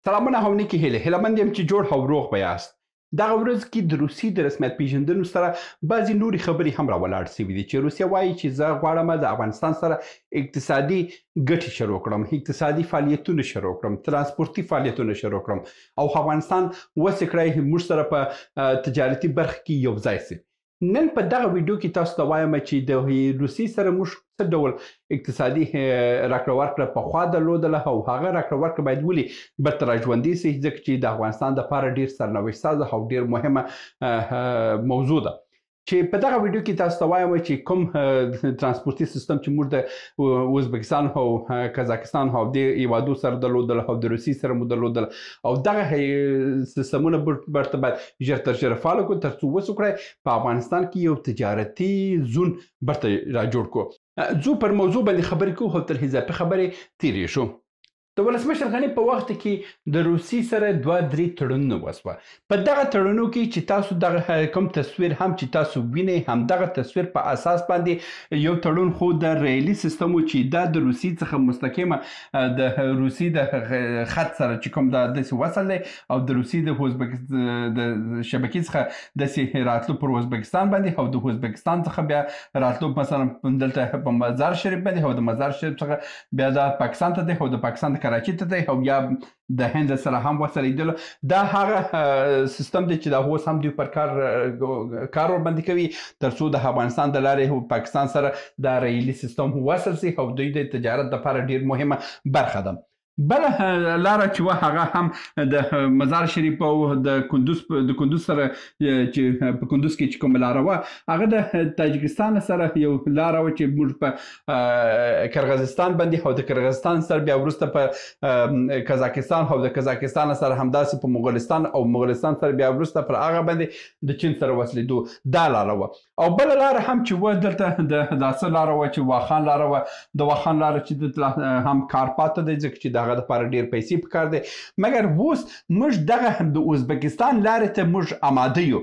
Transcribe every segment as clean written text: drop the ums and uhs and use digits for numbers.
سلامونه او نیکې هیلې هیلهمند یم چې جوړ او روغ به یاست. دغه ورځ کې د روسیې د رسمیت پیژندنو سره بعضې نورې خبرې هم راولاړ سوي دي چې روسیه وایي چې زه غواړم د افغانستان سره اقتصادي ګټې شروع کړم، اقتصادي فعالیتونه شروع کړم، ترانسپورتي فعالیتونه شروع کړم او افغانستان وسې کړی موږ سره په تجارتي برخه کې یو ځای سي. نن په دغه ویډیو کې تاسو ته وایم چې د روسیې سره موږ څه ډول اقتصادي راکړه ورکړه پخوا درلودله او هغه راکړه ورکړه باید ولې بیرته راژوندي سي، ځکه چې د افغانستان دپاره ډېر سرنوشت سازه او ډېر مهمه موضوع ده چې په دغه ویډیو کې تاسو ته وایم چې کوم ترانسپورتي سیستم چې موږ د ازبکستان او قزاقستان او د هیوادو سره درلودل او د روسیې سره مو درلودل او دغه سیستمونه برته باید ژر تر ژره فعال کړو تر څو وسو کړی په افغانستان کې یو تجارتي زون برته را جوړ کړو. زه پر موضوع باندې خبرې کوو او تر اضافي خبرې تیرې شو. د ولسمشر غني په وخت کې د روسیې سره 2-3 تړونونه وسوه. په دغه تړونو کې چې تاسو دغه کوم تصویر هم چې تاسو وینئ همدغه تصویر په اساس باندې یو تړون خو د ریلي سیستم چې دا د روسیې څخه مستقیمه د روسیې د خط سره چې کوم دا داسې وصل دی او د روسیې د شبکې څخه داسې راتلو پر ازبکستان باندې او د ازبکستان څخه بیا راتلو مثلا دلته په مزار شریف باندې او د مزار شریف څخه بیا د پاکستان ته دی او د پاکستان کراچي ته دی او یا د هند سره هم وصلېدل. دا هغه سیستم دی چې دا اوس هم دوی پر کار ورباندې کوي تر څو د افغانستان د لارې پاکستان سره دا ریلي سیستم وصل سي او دوی د تجارت دپاره ډېر مهمه برخه ده. بله لاره چې وه هغه هم د مزار شریف او د کندوز سره چې په کندوز کې چې کومه لاره وه هغه د تاجکستان سره یو لاره وه چې موږ په کرغزستان باندې او د کرغزستان سره بیا وروسته په قزاقستان او د قزاقستان سره همداسې په مغولستان او مغولستان سره بیا وروسته پر هغه باندې د چین سره وصلېدو دا لاره وه. او بله لاره هم چې وه دلته د داسه لاره وه چې واخان لاره وه. د واخان لاره چې دلته هم کار پاته دی ځکه چې د هغه دپاره ډېر پیسې پکار دی مګر اوس موږ دغه د ازبکستان لارې ته موږ آماده یو.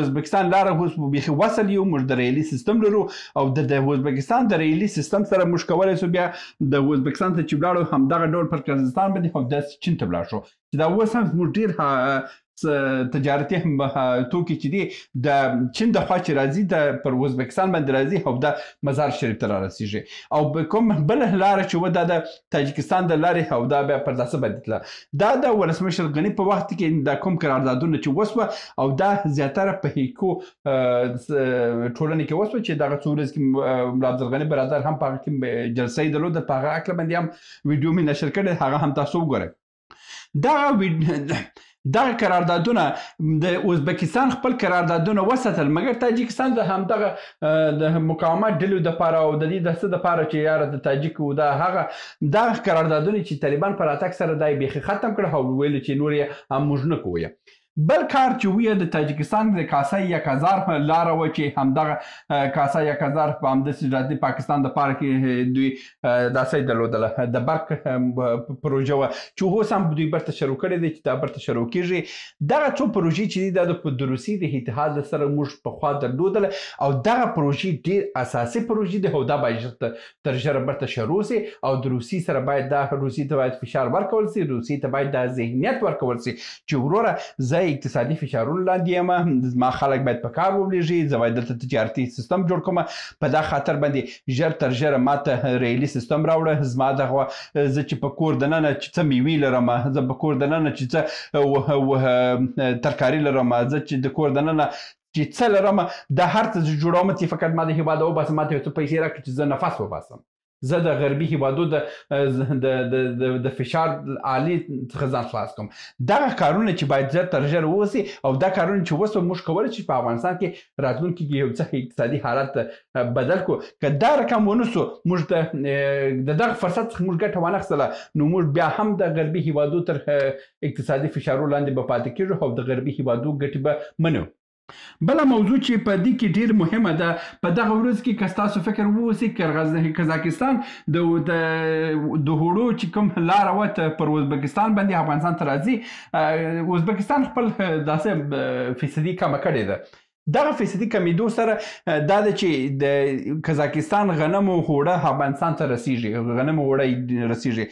ازبکستان لاره اوس بیخي وصل یو موږ د ریلي سیستم لرو او د ازبکستان د ریلي سیستم سره موږ کولی سو بیا د ازبکستان ته چې ولاړو همدغه ډول پر قزاقستان باندې او داسې چین ته ولاړ شو چې دا اوس هم موږ ډېر تجارتي توکي چې دي د چین د خوا چې راځي د پر ازبکستان باندې راځي او د مزار شریف ته رارسیږي او کوم بل لاره چې و دا د تاجکستان د لارې او دا بیا پر داسه باندې تله. دا د ولسمشر غني په وخت کې د کوم قراردادونه چې وسوه او دا زیاتره په هیکو ټولنې کې وسوه چې دغه څو ورځې کې ملا عبدالغني برادر هم په هغه کې جلسه یې درلوده په هغه هکله باندې هم ویډیو مې نشر کړی هغه هم تاسو وګورئ. دغه قراردادونه د ازبکستان خپل قراردادونه وساتل مګر تاجکستان د همدغه د مقاومت ډلو دپاره او د دې د څه دپاره چې یاره د تاجکو دا هغه دغه قراردادونه چې طالبان په راتګ سره دا یې بیخي ختم کړه او ویل چې نور یې هم موږ نه کوو. بل کار چې ویه د تاجکستان د کاسای یک هزار لاره وه چې همدغه کاسای یک هزار په همداسې پاکستان دپاره کې دوی داسې درلودله د برق پروژه وه چې اوس هم دوی برته شروع کړې دی چې دا برته شروع کېږي. دغه څو پروژې چې دي دا د روسیې د اتحاد سره موږ پخوا درلودله او دغه پروژې ډېر اساسي پروژې دي او دا باید تر ژره برته شروع سي او د روسیې سره باید دا روسیې ته باید فشار ورکول سي، روسیې ته باید دا ذهنیت ورکول سي چې وروره زه اقتصادي فشارونو لاندې یم زما خلک باید په کار وبلېږي زه باید دلته تجارتي سیستم جوړ کړم په دا خاطر باندې ژر تر ژره ماته ریلي سیستم راوړه زما دغه زه چې په کور دننه چې څه میوې لرم زه په کور دننه چې څه ترکاري لرم زه چې د کور دننه چې څه لرم دا هر څه جوړوم چې فقط ما د هېواده وباسم ماته یو څه پیسې راکړي چې زه نفس وباسم زه د غربي هېوادو د فشار عالي څخه ځان خلاص کړم. دغه کارونه چې باید زر تر ژره ووسي او دا کارونه چې وسوه موږ کولی چې په افغانستان کې راتلونکي کې یو څه اقتصادي حالت بدل کړو. که دا رقم ونه سو موږ د دغه فرصت څخه موږ ګټه وانخیستله نو موږ بیا هم د غربي هېوادو تر اقتصادي فشارو لاندې به پاتې کېږو او د غربي هېوادو ګټې به منو. بله موضوع چې په دې کې ډېر مهمه ده په دغه ورځ کې که ستاسو فکر ووسي قزاقستان د هوړو چې کوم لاره وه پر ازبکستان باندې افغانستان ته راځي ازبکستان خپل داسې فیصدي کمه کړې ده. دغه فیصدي کمیدو سره دا ده چې د قزاقستان غنمو هوړه افغانستان ته رسیږي، غنمو هوړه رسیږي.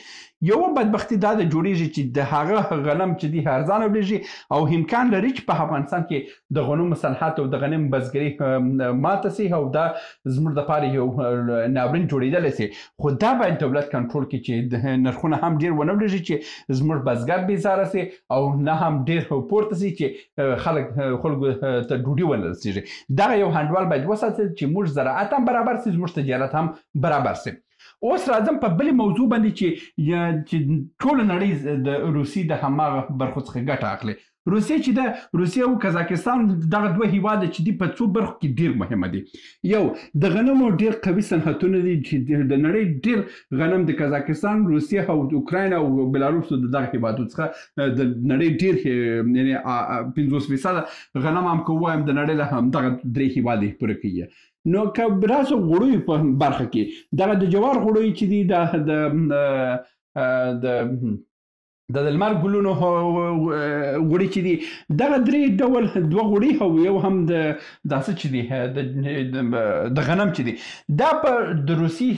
یوه بدبختي دا د جوړیږي چې د هغه غنم چې دی ارزانه ولیږي او امکان لري چې په افغانستان کې د غنمو صنعت او د غنم بزګري ماته سي او دا زموږ دپاره یو ناورین جوړېدلی سي خو دا باید دولت کنټرول کړي چې نرخونه هم ډېر ونه ولیږي چې زموږ بزګر بېزاره سي او نه هم ډېر پورته سي چې خلکو ته ډوډۍ ونه رسېږي دغه یو انډول باید وساتل چې موږ زراعت هم برابر سي زموږ تجارت هم برابر سي اوس راځم په بلې موضوع باندې چې ټوله نړۍ د روسیې د هماغه برخو څخه ګټه اخلي روسیې چې د روسیې او کازاکستان دغه دوه هیواده چې دي په څو برخو کې ډېر مهمه دي یو د غنمو ډېر قوي صنعتونه دي چې د نړۍ ډېر غنم د کازاکستان روسیې او اوکراین او بلاروس د دغه هیوادو څخه د نړۍ ډېر یعنې 50% غنم هم که ووایم د نړۍ له همدغه درې هیوادې پوره کوي نو که راسو غوړیو په برخه کې دغه د جوار غوړی چې دي د لمر ګلونو غوړي چې دي دغه درې ډول دوه غوړي او یو هم د داسې چې دي د غنم چې دي دا په د روسي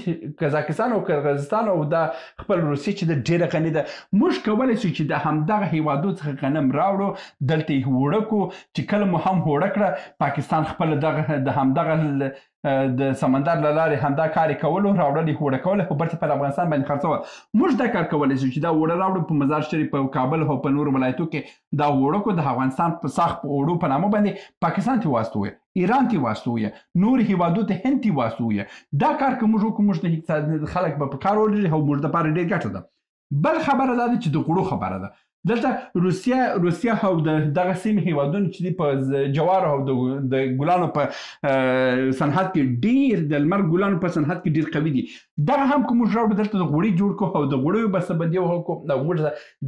کازاکستان او قرغیزستان او د خپل روسي چې د ډېره غني ده موږ کولی شو چې د همدغه هیوادو څخه غنم راوړو دلته یې هوړه کړو چې کله مو هم هوړه کړه پاکستان خپل د همدغه د سمندر له لارې همدا کار یې کولو راوړل یې هوړه کول خو برته پر افغانستان باندې خرڅول موږ دا کار کولی شو چې دا هوړه راوړو په مزار شریف په کابل او په نورو ولایتو کې دا هوړه کو د افغانستان په ساخت هوړو په نامه باندې پاکستان ته واستوي ایران ته واستوي نور هیوادو ته هند ته واستوي دا کار که موږ وکړو موږ د اقتصاد خلک به په کار ولري او موږ دپاره ډېر ګټه ده بل خبره دا ده چې د غوړو خبره ده دلته روسیه او دغه سیمې هیوادونه چې دي په جوار او د ګلانو په صنعت کې ډېر د لمر ګلانو په صنعت کې ډېر قوي دي دغه هم که موږ راوړو دلته د غوړي جوړ کړو او د غوړیو بسته وکړو او موږ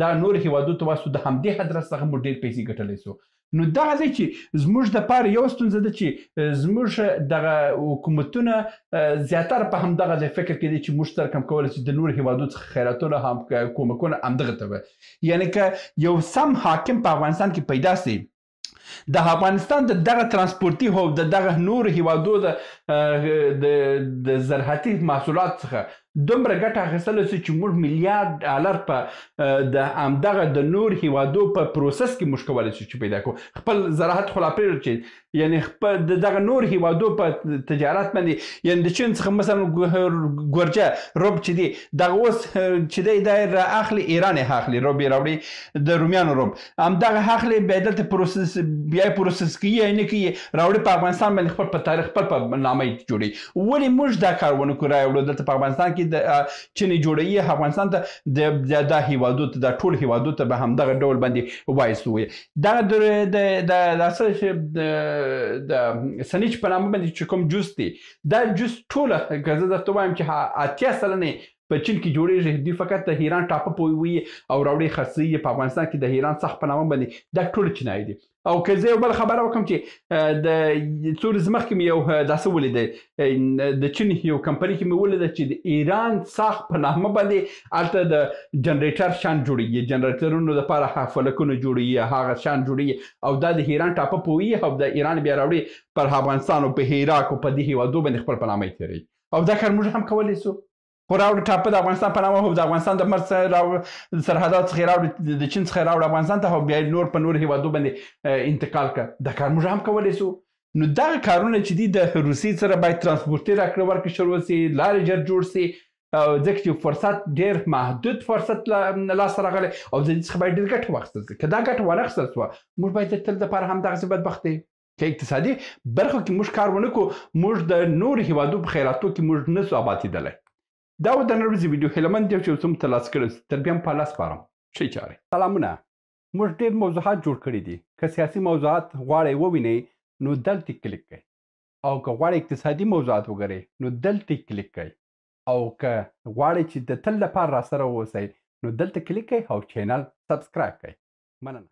دا نور هیوادو ته واستو د همدې حدرس څخه موږ ډېر پیسې ګټلی سو نو دغه دی چې زموږ دپاره یو ستونزه ده چې زموږ دغه حکومتونه زیاتره په همدغه ځای فکر کې دي چې موږ سره کم کولی چې د نورو هیوادو څخه خیراتونه هم کومکونه همدغه ته وي یعنې که یو سم حاکم په افغانستان کې پیدا سي د افغانستان د دغه ترانسپورتي او د دغه نورو هیوادو د زراعتي محصولات څخه دومره ګټه اخیستلی سو چې موږ میلیارډ ډالر په د همدغه د نور هیوادو په پروسس کې موږ کولی شو چې پیدا کړو خپل زراعت خو لا پرېږدو چې یعنې خپل د دغه نور هیوادو په تجارت باندې یعنې د چین څخه مثلا ګورجه روب چې دی دغه اوس چې دی دا یې رااخلي ایران یې اخلي روب یې راوړي د رومیانو روب همدغه اخلي بیا دلته پروسس بیا یې پروسس کوي یا نه کوي راوړي په افغانستان باندې خپل په تاریخ خپل په نامه یې جوړوي ولې موږ دا کار ونه کړو راوړو دلته په افغانستان کې د چینې جوړوي افغانستان ته د هیوادو ته د ټول هیوادو ته به همدغه ډول باندې وایستوي دغه د سنیچ په نامه باندې چې کوم جوس دی دا جوس ټوله که زه درته وایم چې 80 سلنې په چین کې جوړېږي دوی فقط د ایران ټاپه وي او راوړي خرڅوي په افغانستان کې د ایران څخه په نامه باندې دا ټول چینایي دي او که زه یو بل خبره وکړم چې د څو ورځې مخکې مې یو داسې ولیده د چین یو کمپنۍ کې مې ولیده چې د ایران څاخ په نامه باندې هلته د جنریټر شان جوړېږي جنریټرونو دپاره فلکونه جوړېږي هغه شان جوړېږي او دا د ایران ټاپه وي او د ایران بیا راوړي پر افغانستان او په عراق او په دې هیوادو باندې خپل په نامه یې تېروي او دا کار موږ هم کولی سو خو راوړو ټاپه د افغانستان په نامه او د افغانستان د مرز سرحدات څخه راوړو د چین څخه راوړو افغانستان ته او بیا نور په نور هیوادو باندې انتقال کړه دا کار موږ هم کولی سو نو دغه کارونه چې دي د روسیې سره باید ترانسپورتي راکړه ورکړه شروع سي لارې ژر جوړ سي ځکه چې فرصت ډېر محدود فرصت لاسته راغلی او د دې څخه باید ډېر ګټه واخیستل سي که دا ګټه ونه اخیستل سوه موږ باید د تل دپاره همدغسې بدبخت دی که اقتصادي برخو کې موږ کار ونه کړو موږ د نورو هیوادو په خیراتو کې موږ نسو ابادېدلی دا و د نن ورځې ویډیو هیله مند یم چې اوس هم ترلاسه کړی تر بیا هم په الله سپارم ښې چارې سلامونه موږ ډېر موضوعات جوړ کړي دي که سیاسي موضوعات غواړئ ووینئ نو دلته کلیک کړئ او که غواړئ اقتصادي موضوعات وګورئ نو دلته کلیک کړئ او که غواړئ چې د تل لپاره راسره واوسئ نو دلته کلیک کړئ او چینل سبسکرایب کړئ مننه